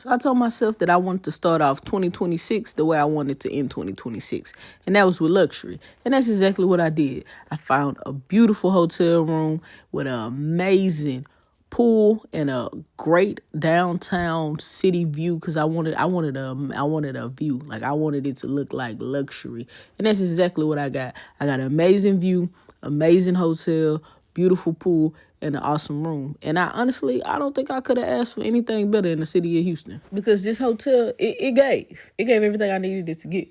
So I told myself that I wanted to start off 2026 the way I wanted to end 2026. And that was with luxury. And that's exactly what I did. I found a beautiful hotel room with an amazing pool and a great downtown city view because I wanted a view. Like I wanted it to look like luxury. And that's exactly what I got. I got an amazing view, amazing hotel, beautiful pool, and an awesome room. And I don't think I could have asked for anything better in the city of Houston. Because this hotel, it gave everything I needed it to give.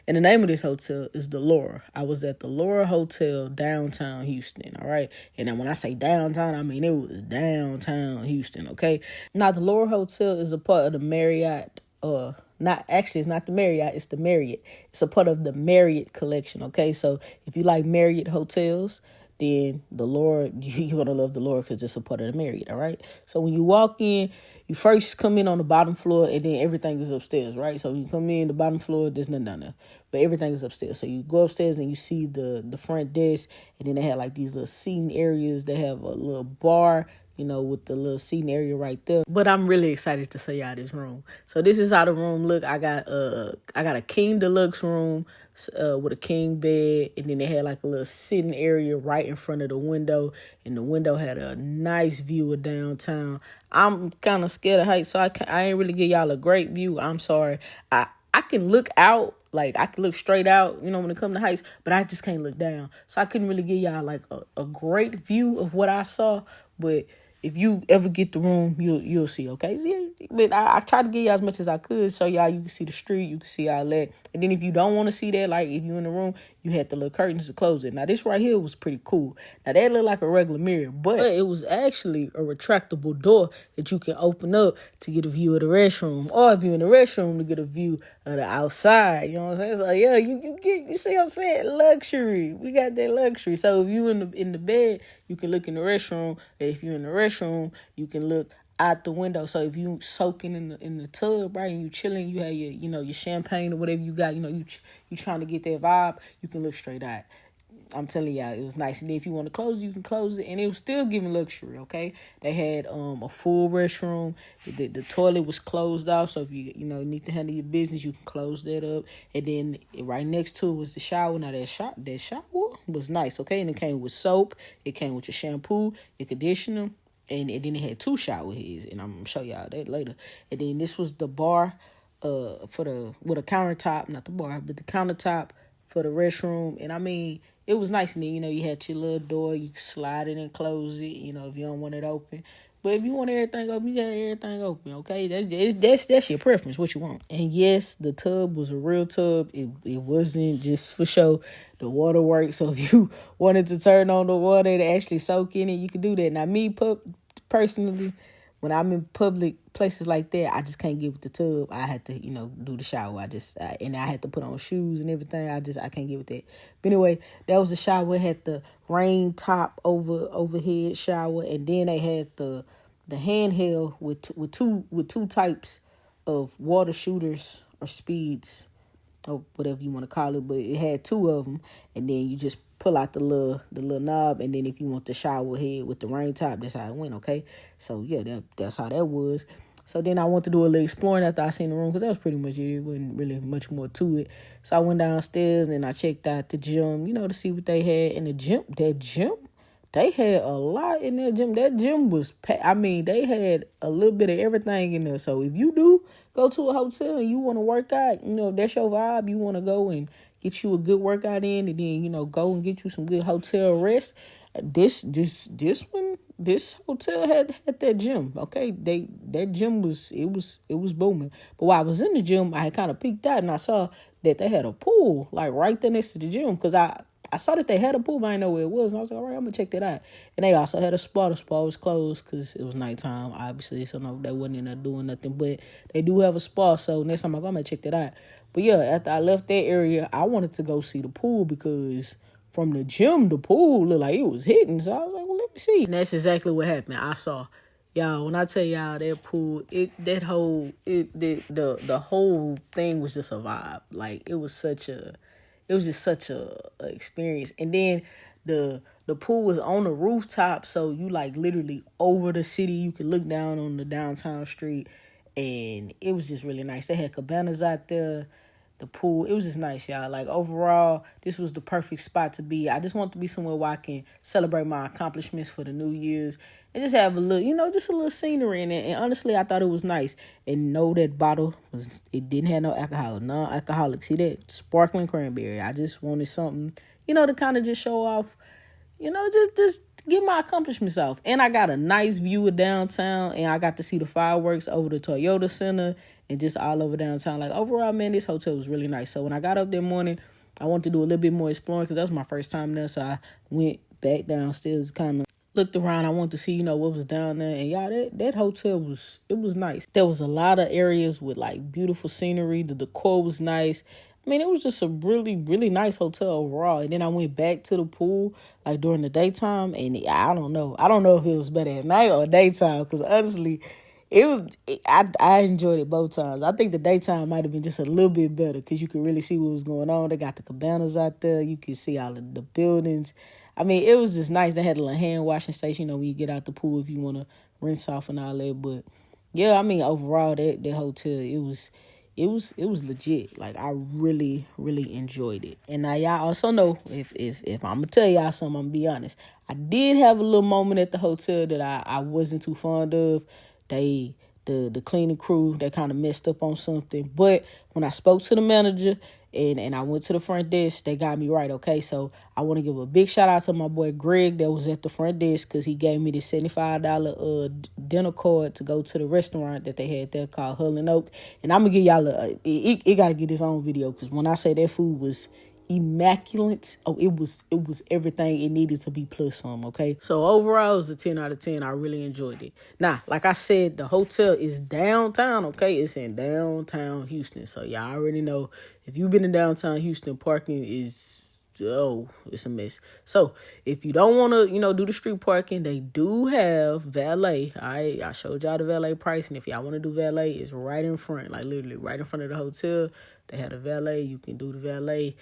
And the name of this hotel is the Laura. I was at the Laura Hotel downtown Houston, all right? And then when I say downtown, I mean it was downtown Houston, okay? Now, the Laura Hotel is a part of the Marriott, it's not the Marriott, it's the Marriott. It's a part of the Marriott collection, okay? So if you like Marriott hotels, then the Laura, you're going to love the Laura because it's a part of the Marriott, all right? So when you walk in, you first come in on the bottom floor and then everything is upstairs, right? So when you come in the bottom floor, there's nothing down there, but everything is upstairs. So you go upstairs and you see the front desk, and then they have like these little seating areas. They have a little bar, with the little seating area right there. But I'm really excited to show y'all this room. So this is how the room look. I got a king deluxe room with a king bed, and then they had like a little sitting area right in front of the window, and the window had a nice view of downtown. I'm kind of scared of heights, so I ain't really give y'all a great view. I'm sorry. I can look out, like I can look straight out, when it comes to heights, but I just can't look down. So I couldn't really give y'all like a great view of what I saw, but if you ever get the room, you'll see, okay? Yeah, but I tried to get y'all as much as I could so y'all, you can see the street, you can see all that. And then if you don't want to see that, like if you in the room, you had the little curtains to close it. Now, this right here was pretty cool. Now, that looked like a regular mirror, but it was actually a retractable door that you can open up to get a view of the restroom. Or if you're in the restroom, to get a view of the outside. You know what I'm saying? So, yeah, you see what I'm saying? Luxury. We got that luxury. So, if you in the bed, you can look in the restroom. And if you're in the restroom, you can look out the window. So if you soaking in the tub, right, and you chilling, you have your champagne or whatever you got, you trying to get that vibe, you can look straight out. I'm telling y'all, it was nice. And then if you want to close it, you can close it. And it was still giving luxury, okay? They had a full restroom. The toilet was closed off. So if you need to handle your business, you can close that up. And then right next to it was the shower. Now that shower was nice, okay? And it came with soap. It came with your shampoo, your conditioner. And then it had 2 shower heads. And I'm going to show y'all that later. And then this was the bar with a countertop. Not the bar, but the countertop for the restroom. And I mean, it was nice. And then, you had your little door. You could slide it and close it, if you don't want it open. But if you want everything open, you got everything open, okay? That's your preference, what you want. And yes, the tub was a real tub. It wasn't just for show. The water worked. So if you wanted to turn on the water to actually soak in it, you could do that. Now, me personally, when I'm in public places like that, I just can't get with the tub. I had to, do the shower. And I had to put on shoes and everything. I can't get with that. But anyway, that was the shower. It had the rain top overhead shower, and then they had the handheld with two types of water shooters or speeds, or whatever you want to call it, but it had 2 of them, and then you just pull out the little knob, and then if you want the shower head with the rain top, that's how it went, okay? So, yeah, that's how that was. So then I went to do a little exploring after I seen the room, because that was pretty much it. It wasn't really much more to it. So I went downstairs, and I checked out the gym, to see what they had in the gym. That gym, they had a lot in that gym. That gym was packed. I mean, they had a little bit of everything in there. So if you do go to a hotel and you want to work out, if that's your vibe, you want to go and get you a good workout in, and then, go and get you some good hotel rest. This hotel had that gym. Okay. That gym was booming. But while I was in the gym, I had kind of peeked out and I saw that they had a pool like right there next to the gym. Cause I saw that they had a pool, but I didn't know where it was. And I was like, all right, I'm going to check that out. And they also had a spa. The spa was closed because it was nighttime, obviously. So no, they wasn't in there doing nothing. But they do have a spa. So next time I'm going to check that out. But yeah, after I left that area, I wanted to go see the pool because from the gym, the pool looked like it was hitting. So I was like, well, let me see. And that's exactly what happened. I saw. Y'all, when I tell y'all that pool, the whole thing was just a vibe. Like, it was just such a experience. And then the pool was on the rooftop, so you like literally over the city. You could look down on the downtown street. and it was just really nice. They had cabanas out there, the pool. It was just nice, y'all. Like, overall, this was the perfect spot to be. I just want to be somewhere where I can celebrate my accomplishments for the New Year's and just have a little, just a little scenery in it. And honestly, I thought it was nice. And no, that bottle it didn't have no alcohol, non-alcoholic. See that sparkling cranberry? I just wanted something, to kind of just show off, just get my accomplishments off. And I got a nice view of downtown, and I got to see the fireworks over the Toyota Center and just all over downtown. Like, overall, man, this hotel was really nice. So when I got up that morning, I wanted to do a little bit more exploring because that was my first time there. So I went back downstairs, kind of looked around. I wanted to see, what was down there. And y'all, that hotel was nice. There was a lot of areas with like beautiful scenery. The decor was nice. I mean, it was just a really, really nice hotel overall. And then I went back to the pool like during the daytime, and I don't know. I don't know if it was better at night or daytime, because honestly, I enjoyed it both times. I think the daytime might have been just a little bit better because you could really see what was going on. They got the cabanas out there. You could see all of the buildings. I mean, it was just nice. They had a little hand washing station, when you get out the pool if you want to rinse off and all that. But yeah, I mean, overall, that hotel, it was legit. Like, I really, really enjoyed it. And now y'all also know, if I'm gonna tell y'all something, I'm gonna be honest. I did have a little moment at the hotel that I wasn't too fond of. The cleaning crew, they kind of messed up on something. But when I spoke to the manager and I went to the front desk, they got me right, okay? So I want to give a big shout out to my boy Greg that was at the front desk, because he gave me this $75 dinner card to go to the restaurant that they had there called Hull and Oak. And I'm going to give y'all it got to get its own video, because when I say that food was immaculate, it was everything it needed to be plus some, okay? So overall, it was a 10 out of 10. I really enjoyed it. Now, like I said, the hotel is downtown, okay? It's in downtown Houston. So y'all already know, if you've been in downtown Houston, parking is, it's a mess. So if you don't want to, do the street parking, they do have valet. I showed y'all the valet price, and if y'all want to do valet, it's right in front, like literally right in front of the hotel. They had a valet. You can do the valet,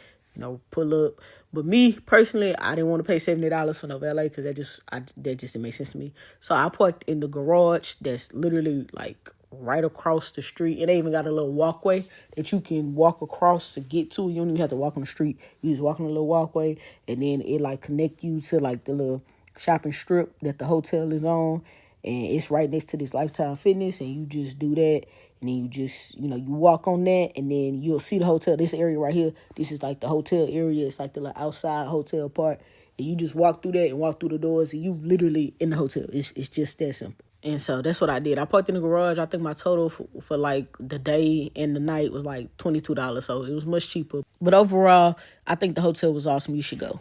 pull up. But me personally, I didn't want to pay $70 for no valet, because that just didn't make sense to me. So I parked in the garage that's literally like right across the street. And they even got a little walkway that you can walk across to get to. You don't even have to walk on the street. You just walk on a little walkway, and then it like connect you to like the little shopping strip that the hotel is on. And it's right next to this Lifetime Fitness, and you just do that. And then you just, you walk on that, and then you'll see the hotel. This area right here, this is like the hotel area. It's like the little outside hotel part. And you just walk through that and walk through the doors, and you literally in the hotel. It's just that simple. And so that's what I did. I parked in the garage. I think my total for like the day and the night was like $22. So it was much cheaper. But overall, I think the hotel was awesome. You should go.